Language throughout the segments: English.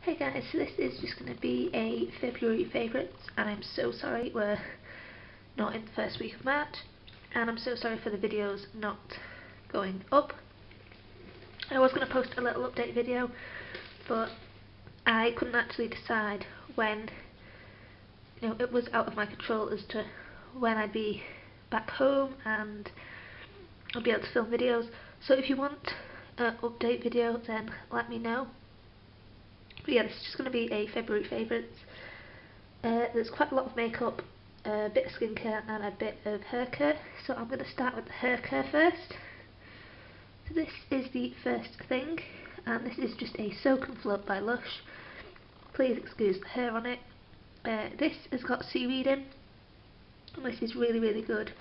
Hey guys, so this is just going to be a February favourites, and I'm so sorry we're not in the first week of March, and I'm so sorry for the videos not going up. I was going to post a little update video, but I couldn't actually decide when, it was out of my control as to when I'd be back home and I'd be able to film videos. So if you want an update video, then let me know. But yeah, this is just going to be a February favourites. There's quite a lot of makeup, a bit of skincare and a bit of hair care. So I'm going to start with the hair care first. So this is the first thing, and this is just a Soak and Float by Lush. Please excuse the hair on it. This has got seaweed in, and this is really good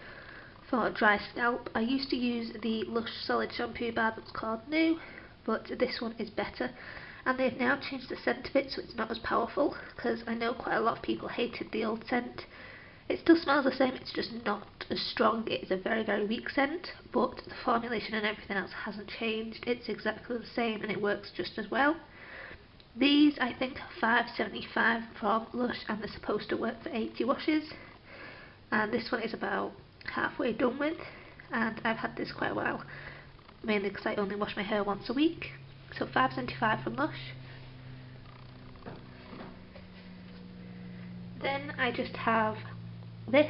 for a dry scalp. I used to use the Lush solid shampoo bar that's called New, but this one is better. And they've now changed the scent of it so it's not as powerful, because I know quite a lot of people hated the old scent. It still smells the same, it's just not as strong. It is a very weak scent, but the formulation and everything else hasn't changed. It's exactly the same and it works just as well. These I think are £5.75 from Lush, and they're supposed to work for 80 washes. And this one is about halfway done with, and I've had this quite a while, mainly because I only wash my hair once a week. So £5.75 from Lush. Then I just have this,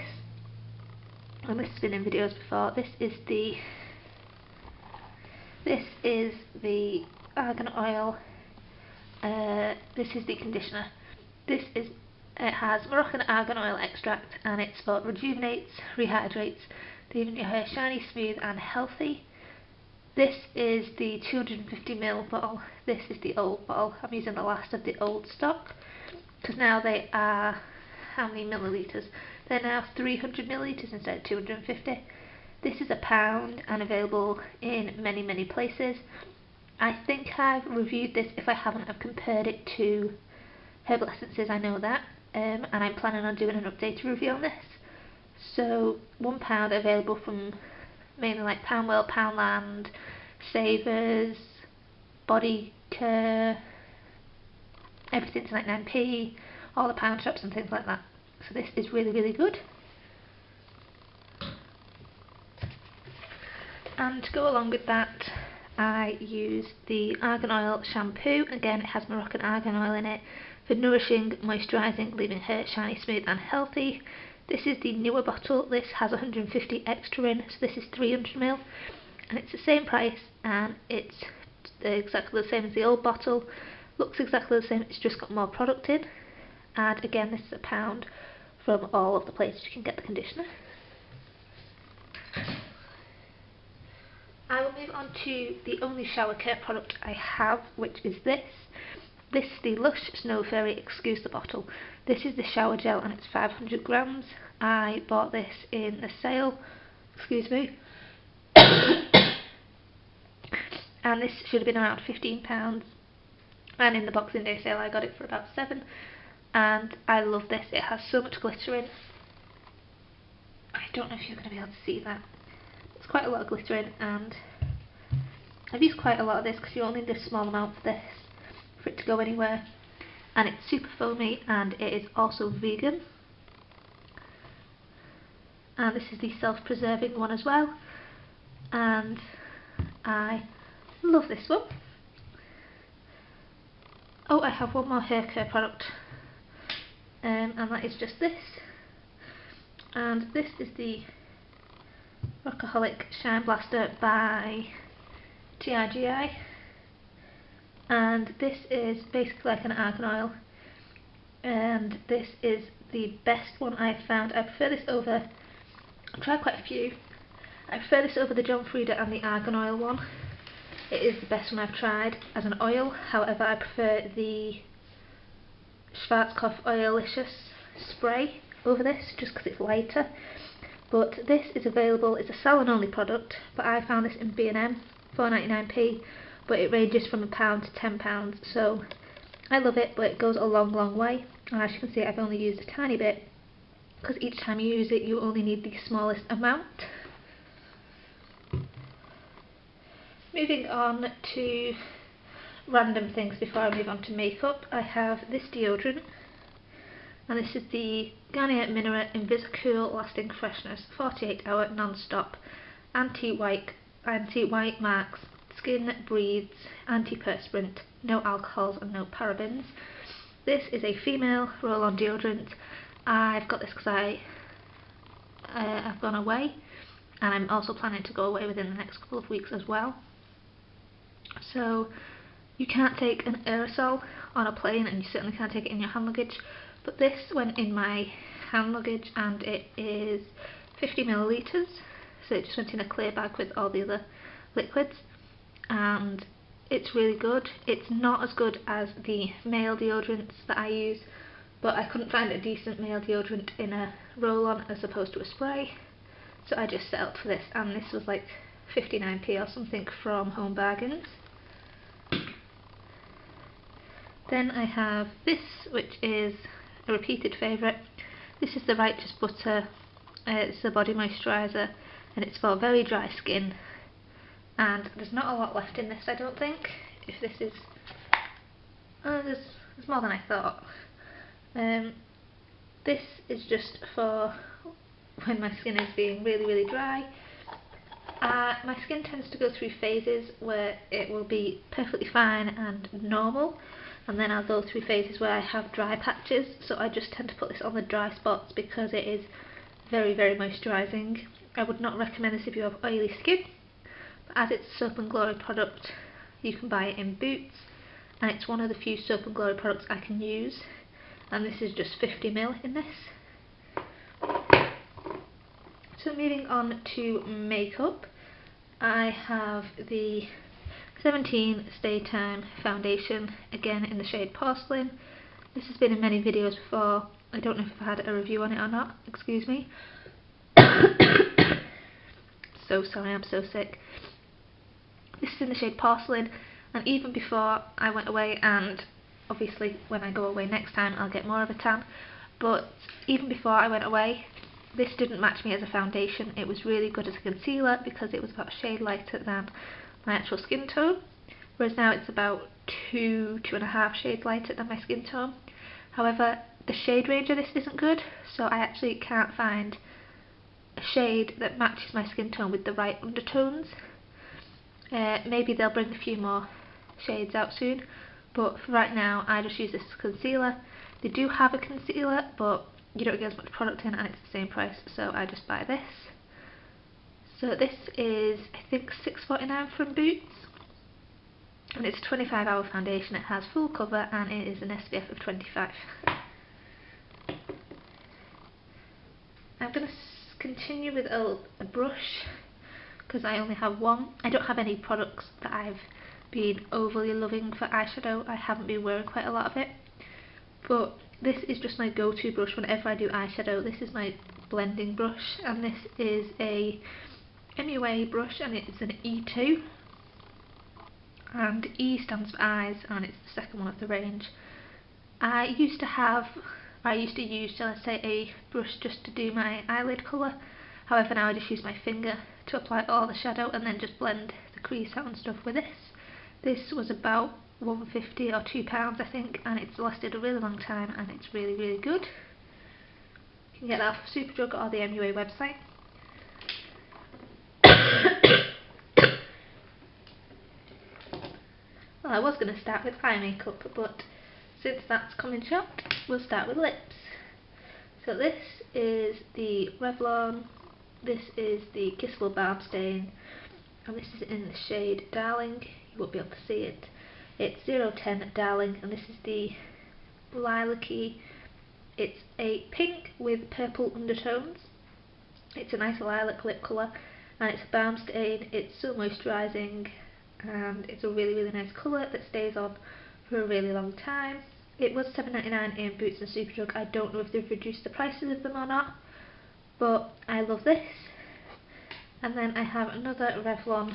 and this has been in videos before. This is the argan oil. This is the conditioner. It has Moroccan argan oil extract, and it's for rejuvenates, rehydrates, leaving your hair shiny, smooth and healthy. This is the 250ml bottle. This is the old bottle. I'm using the last of the old stock, because now they are, how many millilitres? They're now 300ml instead of 250. This is £1 and available in many places. I think I've reviewed this. If I haven't, I've compared it to Herbal Essences, I know that, and I'm planning on doing an updated review on this. So £1 available from mainly like Poundwell, Poundland, Savers, Body Care, everything's like 9p, all the pound shops and things like that. So this is really good. And to go along with that, I use the argan oil shampoo. Again, it has Moroccan argan oil in it for nourishing, moisturising, leaving hair shiny, smooth and healthy. This is the newer bottle. This has 150 extra in, so this is 300ml, and it's the same price, and it's exactly the same as the old bottle. Looks exactly the same, it's just got more product in. And again, this is £1 from all of the places you can get the conditioner. I will move on to the only shower care product I have, which is this. This is the Lush Snow Fairy Excuse the Bottle. This is the shower gel and it's 500g. I bought this in the sale, excuse me, and this should have been around £15, and in the Boxing Day sale I got it for about £7, and I love this. It has so much glitter in. I don't know if you're going to be able to see that. There's quite a lot of glitter in, and I've used quite a lot of this because you only need a small amount for this for it to go anywhere, and it's super foamy, and it is also vegan. And this is the self-preserving one as well, and I love this one. Oh, I have one more hair care product, and that is just this, and this is the Rockaholic Shine Blaster by TIGI, and this is basically like an argan oil, and this is the best one I've found. I prefer this over, I've tried quite a few, I prefer this over the John Frieda and the argan oil one. It is the best one I've tried as an oil. However, I prefer the Schwarzkopf Oilicious spray over this, just because it's lighter. But this is available, it's a salon only product, but I found this in B&M, 4.99p, but it ranges from £1 to £10, so I love it, but it goes a long way. And as you can see, I've only used a tiny bit, because each time you use it you only need the smallest amount. Moving on to random things before I move on to makeup. I have this deodorant, and this is the Garnier Mineral Invisicool Lasting Freshness 48-hour non-stop anti-white marks, skin breathes, antiperspirant, no alcohols and no parabens. This is a female roll-on deodorant. I've got this because I've gone away, and I'm also planning to go away within the next couple of weeks as well. So you can't take an aerosol on a plane, and you certainly can't take it in your hand luggage, but this went in my hand luggage, and it is 50 millilitres, so it just went in a clear bag with all the other liquids, and it's really good. It's not as good as the male deodorants that I use, but I couldn't find a decent male deodorant in a roll-on as opposed to a spray, so I just settled for this, and this was like 59p or something from Home Bargains. Then I have this, which is a repeated favourite. This is the Righteous Butter. It's a body moisturiser, and it's for very dry skin, and there's not a lot left in this, I don't think. If this is there's more than I thought. This is just for when my skin is being really dry. My skin tends to go through phases where it will be perfectly fine and normal, and then I'll go through phases where I have dry patches, so I just tend to put this on the dry spots because it is very moisturising. I would not recommend this if you have oily skin, but as it's a Soap and Glory product, you can buy it in Boots, and it's one of the few Soap and Glory products I can use, and this is just 50ml in this. So moving on to makeup, I have the 17 Stay Time foundation, again in the shade Porcelain. This has been in many videos before. I don't know if I've had a review on it or not, excuse me. So sorry, I'm so sick. This is in the shade Porcelain, and even before I went away, and obviously when I go away next time I'll get more of a tan, but even before I went away, this didn't match me as a foundation. It was really good as a concealer because it was about a shade lighter than my actual skin tone, whereas now it's about 2.5 shades lighter than my skin tone. However, the shade range of this isn't good, so I actually can't find a shade that matches my skin tone with the right undertones. Maybe they'll bring a few more shades out soon, but for right now I just use this as concealer. They do have a concealer, but you don't get as much product in, and it's the same price, so I just buy this. So this is, I think, $6.49 from Boots, and it's a 25-hour foundation. It has full cover, and it is an SPF of 25. I'm going to continue with a brush, because I only have one. I don't have any products that I've been overly loving for eyeshadow. I haven't been wearing quite a lot of it, but this is just my go-to brush whenever I do eyeshadow. This is my blending brush, and this is a MUA brush, and it's an E2, and E stands for eyes, and it's the second one of the range. I used to use, shall I say, a brush just to do my eyelid colour. However, now I just use my finger to apply all the shadow and then just blend the crease out and stuff with this. This was about £1.50 or £2 I think, and it's lasted a really long time, and it's really good. You can get that off Superdrug or the MUA website. Well, I was going to start with eye makeup, but since that's coming short, we'll start with lips. So this is the Revlon, this is the Kissable Balm Stain, and this is in the shade Darling. You won't be able to see it. It's 010 Darling, and this is the lilac-y. It's a pink with purple undertones. It's a nice lilac lip colour, and it's a balm stain. It's so moisturising, and it's a really nice colour that stays on for a really long time. It was $7.99 in Boots and Superdrug. I don't know if they've reduced the prices of them or not, but I love this. And then I have another Revlon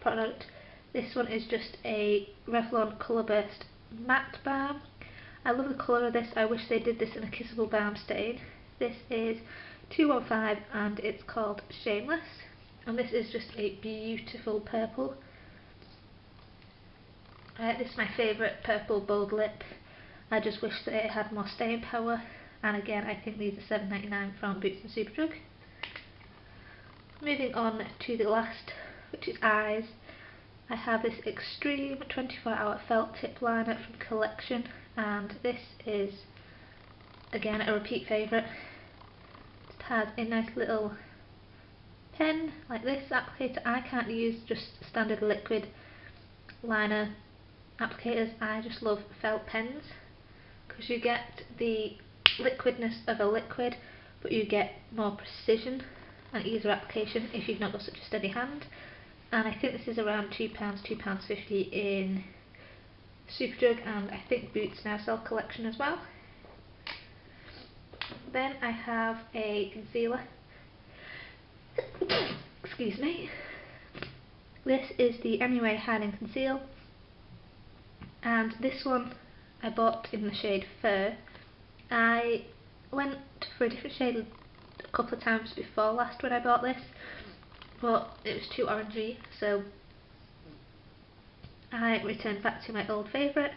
product. This one is just a Revlon Colour Burst Matte Balm. I love the colour of this. I wish they did this in a Kissable Balm Stain. This is 215, and it's called Shameless. And this is just a beautiful purple. This is my favourite purple bold lip. I just wish that it had more staying power, and again I think these are £7.99 from Boots and Superdrug. Moving on to the last, which is eyes. I have this Extreme 24-hour felt tip liner from Collection, and this is again a repeat favourite. It has a nice little pen like this applicator. I can't use just standard liquid liner applicators. I just love felt pens because you get the liquidness of a liquid, but you get more precision and easier application if you've not got such a steady hand. And I think this is around £2, £2.50 in Superdrug, and I think Boots now sell Collection as well. Then I have a concealer. Excuse me. This is the MUA Hide and Conceal, and this one I bought in the shade Fur. I went for a different shade a couple of times before last when I bought this, but it was too orangey, so I returned back to my old favourite.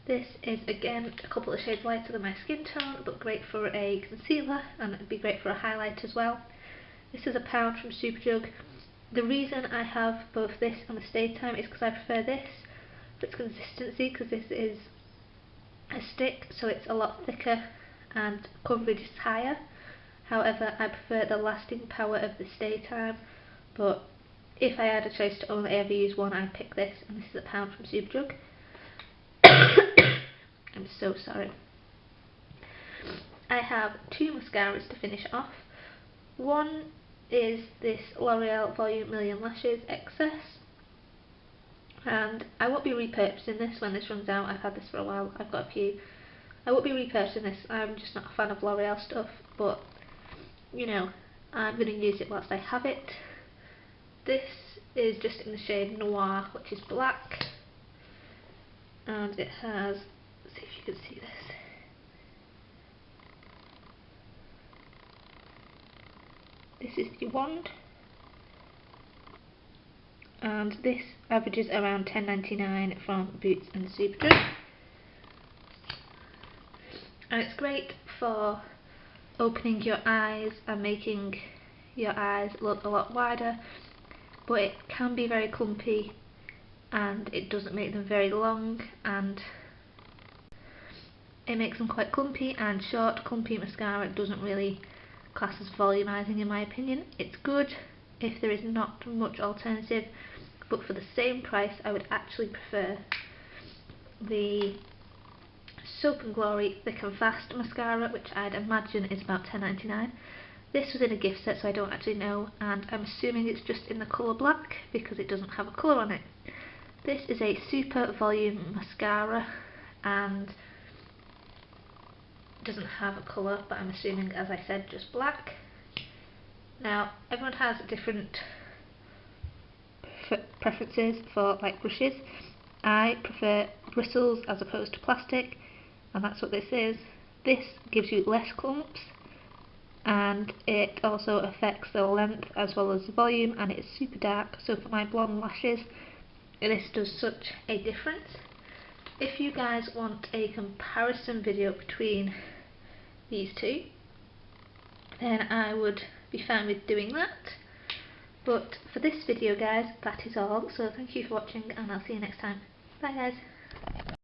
This is again a couple of shades lighter than my skin tone, but great for a concealer, and it would be great for a highlight as well. This is £1 from Superdrug. The reason I have both this and the Stay Time is because I prefer this for its consistency, because this is a stick, so it's a lot thicker and coverage is higher. However, I prefer the lasting power of the Stay Time, but if I had a choice to only ever use one, I'd pick this, and this is £1 from Superdrug. I'm so sorry. I have two mascaras to finish off. One is this L'Oreal Volume Million Lashes Excess, and I won't be repurchasing this when this runs out. I've had this for a while, I've got a few. I won't be repurchasing this, I'm just not a fan of L'Oreal stuff, but you know, I'm going to use it whilst I have it. This is just in the shade Noir, which is black, and it has, let's see if you can see this. This is the wand, and this averages around £10.99 from Boots and Superdrug. And it's great for opening your eyes and making your eyes look a lot wider, but it can be very clumpy and it doesn't make them very long, and it makes them quite clumpy, and short clumpy mascara doesn't really class as volumizing in my opinion. It's good if there is not much alternative, but for the same price I would actually prefer the Soap & Glory Thick and Fast mascara, which I'd imagine is about £10.99. This was in a gift set, so I don't actually know, and I'm assuming it's just in the colour black because it doesn't have a colour on it. This is a super volume mascara and doesn't have a colour, but I'm assuming, as I said, just black. Now, everyone has different preferences for like brushes. I prefer bristles as opposed to plastic, and that's what this is. This gives you less clumps, and it also affects the length as well as the volume, and it's super dark, so for my blonde lashes this does such a difference. If you guys want a comparison video between these two, then I would be fine with doing that. But for this video guys, that is all, so thank you for watching and I'll see you next time. Bye guys.